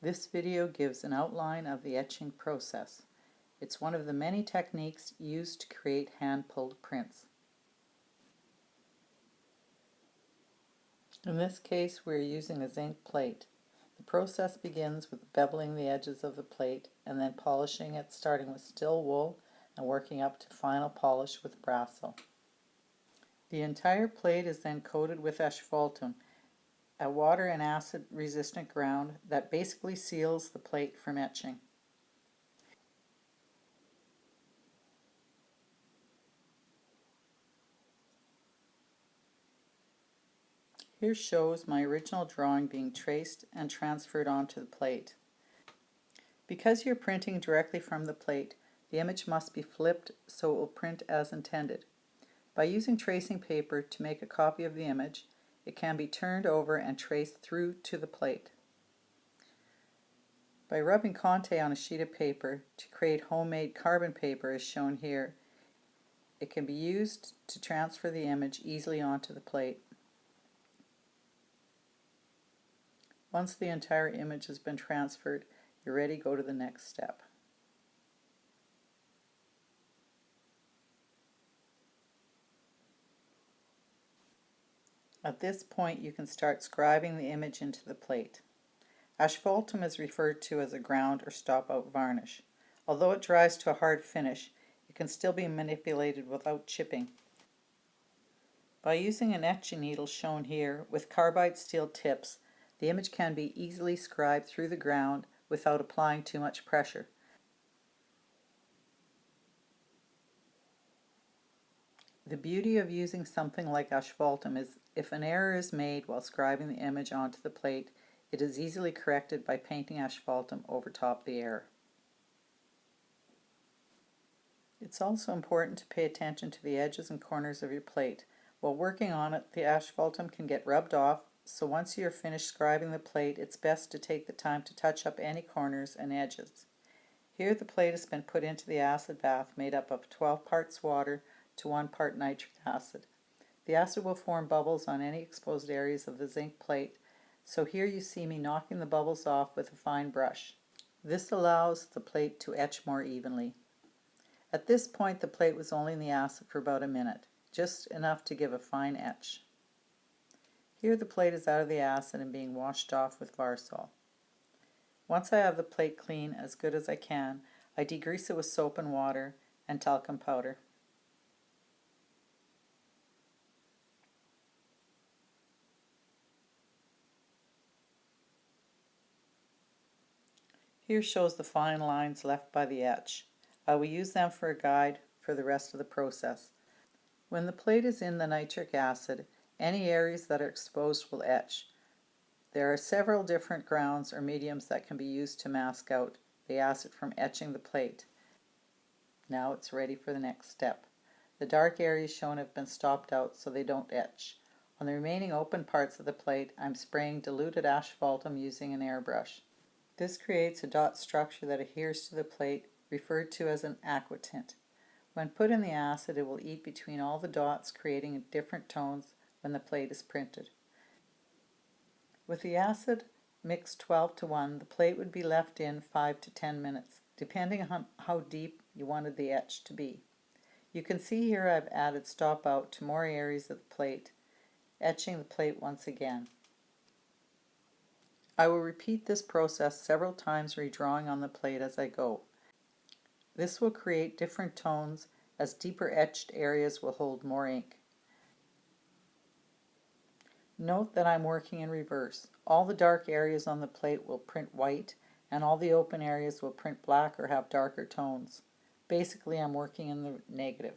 This video gives an outline of the etching process. It's one of the many techniques used to create hand-pulled prints. In this case, we are using a zinc plate. The process begins with beveling the edges of the plate and then polishing it, starting with still wool and working up to final polish with brasso. The entire plate is then coated with asphaltum, a water and acid resistant ground that basically seals the plate from etching. Here shows my original drawing being traced and transferred onto the plate. Because you're printing directly from the plate, the image must be flipped so it will print as intended. By using tracing paper to make a copy of the image, it can be turned over and traced through to the plate. By rubbing Conte on a sheet of paper to create homemade carbon paper as shown here, it can be used to transfer the image easily onto the plate. Once the entire image has been transferred, you're ready to go to the next step. At this point, you can start scribing the image into the plate. Asphaltum is referred to as a ground or stop-out varnish. Although it dries to a hard finish, it can still be manipulated without chipping. By using an etching needle shown here with carbide steel tips, the image can be easily scribed through the ground without applying too much pressure. The beauty of using something like asphaltum is if an error is made while scribing the image onto the plate, it is easily corrected by painting asphaltum over top the error. It's also important to pay attention to the edges and corners of your plate. While working on it, the asphaltum can get rubbed off, so once you are finished scribing the plate, it's best to take the time to touch up any corners and edges. Here the plate has been put into the acid bath made up of 12 parts water to 1 part nitric acid. The acid will form bubbles on any exposed areas of the zinc plate, so here you see me knocking the bubbles off with a fine brush. This allows the plate to etch more evenly. At this point, the plate was only in the acid for about a minute, just enough to give a fine etch. Here the plate is out of the acid and being washed off with Varsol. Once I have the plate clean as good as I can, I degrease it with soap and water and talcum powder. Here shows the fine lines left by the etch. I will use them for a guide for the rest of the process. When the plate is in the nitric acid, any areas that are exposed will etch. There are several different grounds or mediums that can be used to mask out the acid from etching the plate. Now it's ready for the next step. The dark areas shown have been stopped out so they don't etch. On the remaining open parts of the plate, I'm spraying diluted asphaltum using an airbrush. This creates a dot structure that adheres to the plate, referred to as an aquatint. When put in the acid, it will eat between all the dots, creating different tones when the plate is printed. With the acid mixed 12:1, the plate would be left in 5 to 10 minutes, depending on how deep you wanted the etch to be. You can see here I've added stop out to more areas of the plate, etching the plate once again. I will repeat this process several times, redrawing on the plate as I go. This will create different tones as deeper etched areas will hold more ink. Note that I'm working in reverse. All the dark areas on the plate will print white and all the open areas will print black or have darker tones. Basically, I'm working in the negative.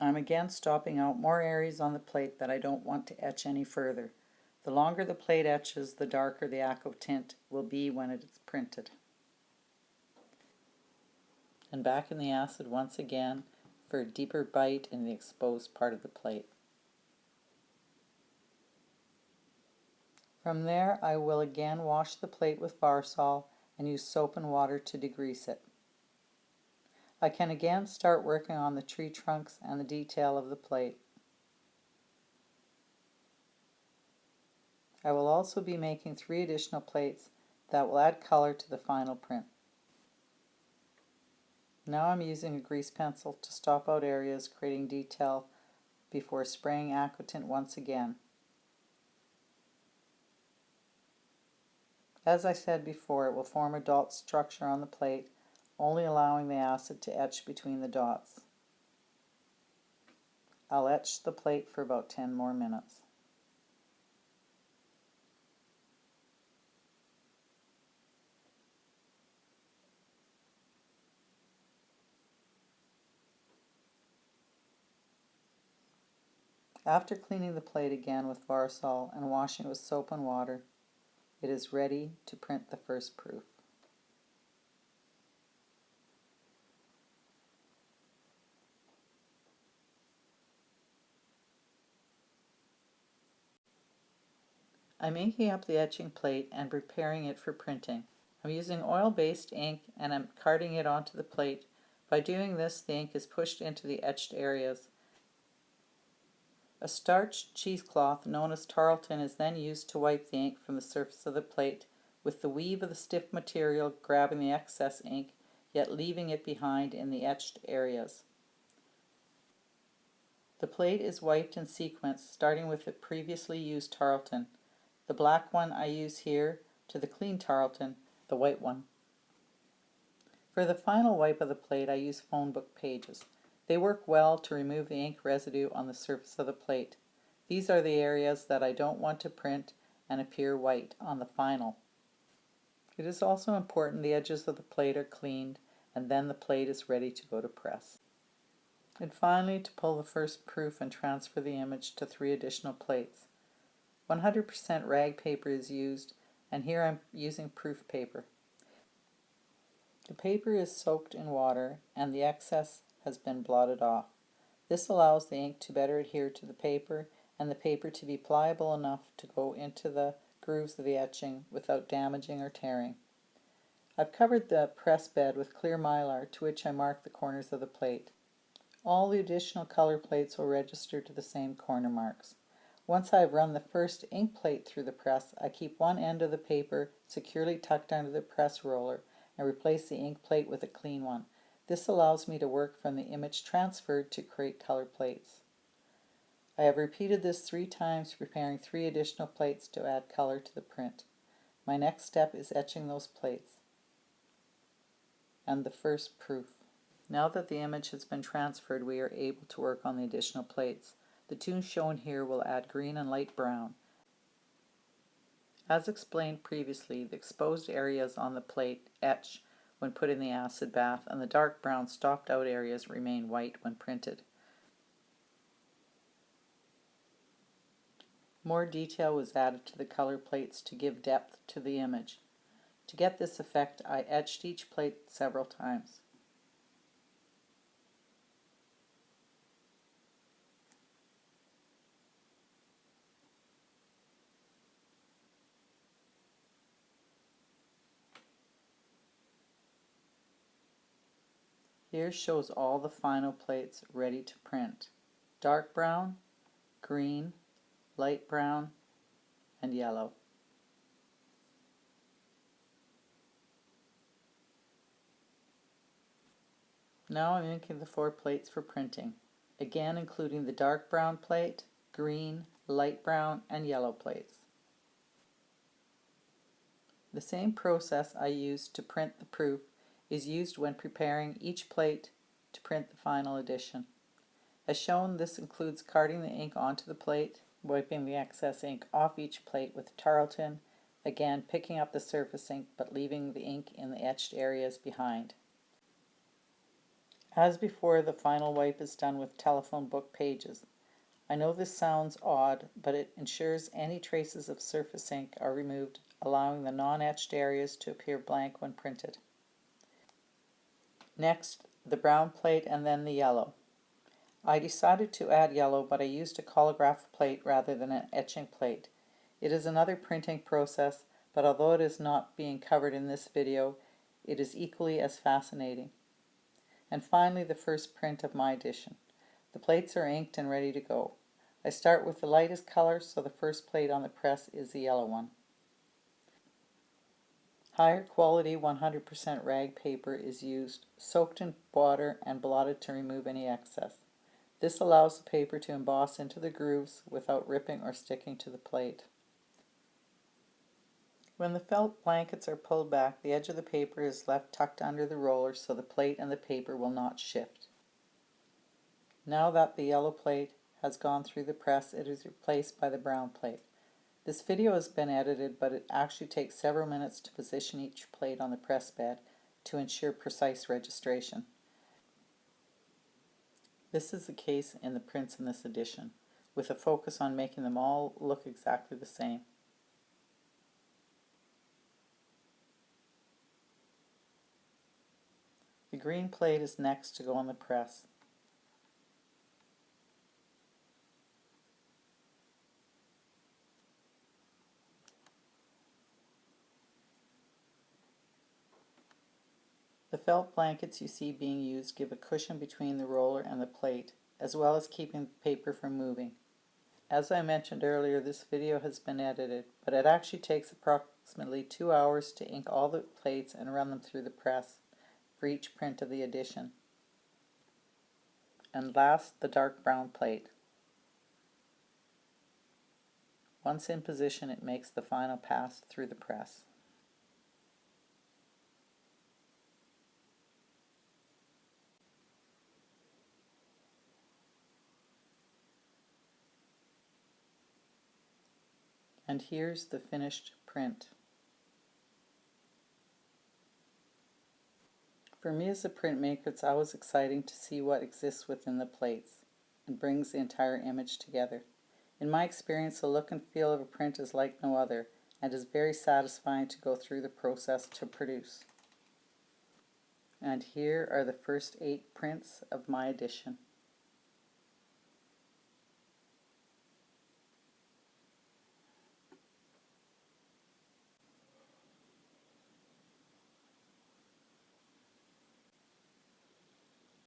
I'm again stopping out more areas on the plate that I don't want to etch any further. The longer the plate etches, the darker the aquatint will be when it is printed. And back in the acid once again for a deeper bite in the exposed part of the plate. From there, I will again wash the plate with Varsol and use soap and water to degrease it. I can again start working on the tree trunks and the detail of the plate. I will also be making 3 additional plates that will add color to the final print. Now I'm using a grease pencil to stop out areas creating detail before spraying aquatant once again. As I said before, it will form a dot structure on the plate, only allowing the acid to etch between the dots. I'll etch the plate for about 10 more minutes. After cleaning the plate again with Varsol and washing it with soap and water, it is ready to print the first proof. I'm inking up the etching plate and preparing it for printing. I'm using oil-based ink and I'm carting it onto the plate. By doing this, the ink is pushed into the etched areas. A starched cheesecloth known as tarlatan is then used to wipe the ink from the surface of the plate, with the weave of the stiff material grabbing the excess ink, yet leaving it behind in the etched areas. The plate is wiped in sequence, starting with the previously used tarlatan. The black one I use here to the clean tarlatan, the white one. For the final wipe of the plate, I use phone book pages. They work well to remove the ink residue on the surface of the plate. These are the areas that I don't want to print and appear white on the final. It is also important the edges of the plate are cleaned, and then the plate is ready to go to press. And finally, to pull the first proof and transfer the image to 3 additional plates. 100% rag paper is used, and here I'm using proof paper. The paper is soaked in water and the excess has been blotted off. This allows the ink to better adhere to the paper and the paper to be pliable enough to go into the grooves of the etching without damaging or tearing. I've covered the press bed with clear mylar to which I mark the corners of the plate. All the additional color plates will register to the same corner marks. Once I have run the first ink plate through the press, I keep one end of the paper securely tucked under the press roller and replace the ink plate with a clean one. This allows me to work from the image transferred to create color plates. I have repeated this 3 times, preparing 3 additional plates to add color to the print. My next step is etching those plates and the first proof. Now that the image has been transferred, we are able to work on the additional plates. The 2 shown here will add green and light brown. As explained previously, the exposed areas on the plate etch when put in the acid bath, and the dark brown stopped out areas remain white when printed. More detail was added to the color plates to give depth to the image. To get this effect, I etched each plate several times. Here shows all the final plates ready to print. Dark brown, green, light brown, and yellow. Now I'm inking the 4 plates for printing, again including the dark brown plate, green, light brown, and yellow plates. The same process I used to print the proof is used when preparing each plate to print the final edition. As shown, this includes carting the ink onto the plate, wiping the excess ink off each plate with tarlatan, again picking up the surface ink but leaving the ink in the etched areas behind. As before, the final wipe is done with telephone book pages. I know this sounds odd, but it ensures any traces of surface ink are removed, allowing the non-etched areas to appear blank when printed. Next, the brown plate and then the yellow. I decided to add yellow, but I used a collagraph plate rather than an etching plate. It is another printing process, but although it is not being covered in this video, it is equally as fascinating. And finally, the first print of my edition. The plates are inked and ready to go. I start with the lightest color, so the first plate on the press is the yellow one. Higher quality 100% rag paper is used, soaked in water and blotted to remove any excess. This allows the paper to emboss into the grooves without ripping or sticking to the plate. When the felt blankets are pulled back, the edge of the paper is left tucked under the roller so the plate and the paper will not shift. Now that the yellow plate has gone through the press, it is replaced by the brown plate. This video has been edited, but it actually takes several minutes to position each plate on the press bed to ensure precise registration. This is the case in the prints in this edition, with a focus on making them all look exactly the same. The green plate is next to go on the press. The felt blankets you see being used give a cushion between the roller and the plate, as well as keeping the paper from moving. As I mentioned earlier, this video has been edited, but it actually takes approximately 2 hours to ink all the plates and run them through the press for each print of the edition. And last, the dark brown plate. Once in position, it makes the final pass through the press. And here's the finished print. For me as a printmaker, it's always exciting to see what exists within the plates and brings the entire image together. In my experience, the look and feel of a print is like no other, and is very satisfying to go through the process to produce. And here are the first 8 prints of my edition.